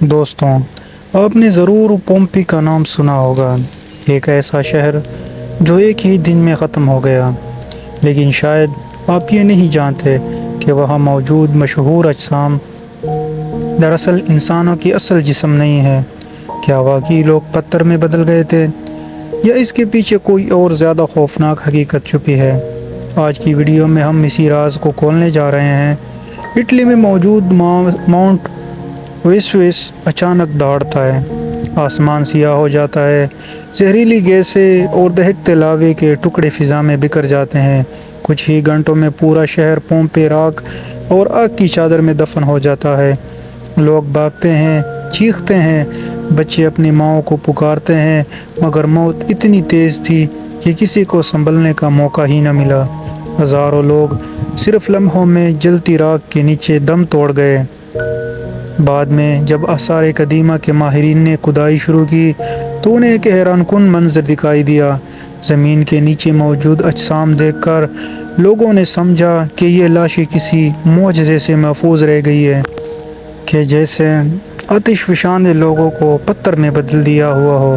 دوستوں، آپ نے ضرور پومپی کا نام سنا ہوگا۔ ایک ایسا شہر جو ایک ہی دن میں ختم ہو گیا، لیکن شاید آپ یہ نہیں جانتے کہ وہاں موجود مشہور اجسام دراصل انسانوں کی اصل جسم نہیں ہے۔ کیا واقعی لوگ پتھر میں بدل گئے تھے، یا اس کے پیچھے کوئی اور زیادہ خوفناک حقیقت چھپی ہے؟ آج کی ویڈیو میں ہم اسی راز کو کھولنے جا رہے ہیں۔ اٹلی میں موجود ماؤنٹ ویسویس اچانک دہڑتا ہے، آسمان سیاہ ہو جاتا ہے، زہریلی گیسیں اور دہکتے لاوے کے ٹکڑے فضا میں بکھر جاتے ہیں۔ کچھ ہی گھنٹوں میں پورا شہر پومپی راکھ اور آگ کی چادر میں دفن ہو جاتا ہے۔ لوگ بھاگتے ہیں، چیختے ہیں، بچے اپنی ماؤں کو پکارتے ہیں، مگر موت اتنی تیز تھی کہ کسی کو سنبھلنے کا موقع ہی نہ ملا۔ ہزاروں لوگ صرف لمحوں میں جلتی راکھ کے نیچے دم توڑ گئے۔ بعد میں جب آثار قدیمہ کے ماہرین نے کھدائی شروع کی تو انہیں ایک حیران کن منظر دکھائی دیا۔ زمین کے نیچے موجود اجسام دیکھ کر لوگوں نے سمجھا کہ یہ لاشیں کسی معجزے سے محفوظ رہ گئی ہیں، کہ جیسے آتش فشاں نے لوگوں کو پتھر میں بدل دیا ہوا ہو۔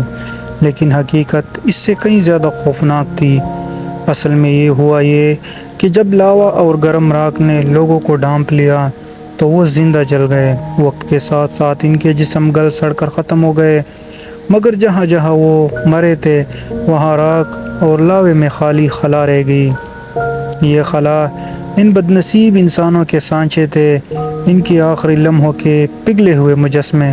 لیکن حقیقت اس سے کہیں زیادہ خوفناک تھی۔ اصل میں یہ ہوا کہ جب لاوا اور گرم راکھ نے لوگوں کو ڈھانپ لیا تو وہ زندہ جل گئے۔ وقت کے ساتھ ساتھ ان کے جسم گل سڑ کر ختم ہو گئے، مگر جہاں جہاں وہ مرے تھے وہاں راکھ اور لاوے میں خالی خلا رہ گئی۔ یہ خلا ان بد نصیب انسانوں کے سانچے تھے، ان کی آخری لمحوں کے پگھلے ہوئے مجسمے۔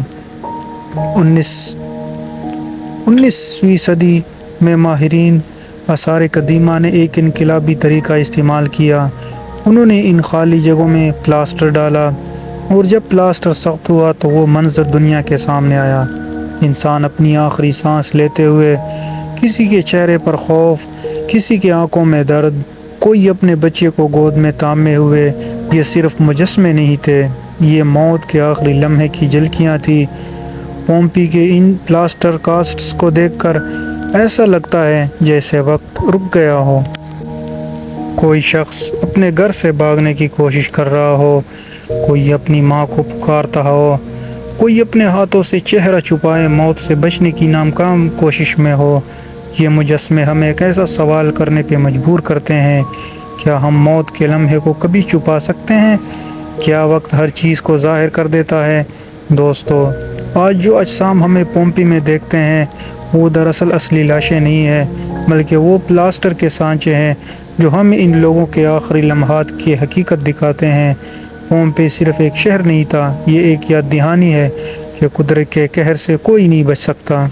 19ویں صدی میں ماہرین آثار قدیمہ نے ایک انقلابی طریقہ استعمال کیا۔ انہوں نے ان خالی جگہوں میں پلاسٹر ڈالا، اور جب پلاسٹر سخت ہوا تو وہ منظر دنیا کے سامنے آیا۔ انسان اپنی آخری سانس لیتے ہوئے، کسی کے چہرے پر خوف، کسی کی آنکھوں میں درد، کوئی اپنے بچے کو گود میں تھامے ہوئے۔ یہ صرف مجسمے نہیں تھے، یہ موت کے آخری لمحے کی جھلکیاں تھیں۔ پومپی کے ان پلاسٹر کاسٹس کو دیکھ کر ایسا لگتا ہے جیسے وقت رک گیا ہو۔ کوئی شخص اپنے گھر سے بھاگنے کی کوشش کر رہا ہو، کوئی اپنی ماں کو پکارتا ہو، کوئی اپنے ہاتھوں سے چہرہ چھپائے موت سے بچنے کی ناکام کوشش میں ہو۔ یہ مجسمے ہمیں ایک ایسا سوال کرنے پہ مجبور کرتے ہیں: کیا ہم موت کے لمحے کو کبھی چھپا سکتے ہیں؟ کیا وقت ہر چیز کو ظاہر کر دیتا ہے؟ دوستو، آج جو اجسام ہمیں پومپی میں دیکھتے ہیں وہ دراصل اصلی لاشیں نہیں ہیں، بلکہ وہ پلاسٹر کے سانچے ہیں جو ہمیں ان لوگوں کے آخری لمحات کی حقیقت دکھاتے ہیں۔ پومپی صرف ایک شہر نہیں تھا، یہ ایک یاد دہانی ہے کہ قدرت کے قہر سے کوئی نہیں بچ سکتا۔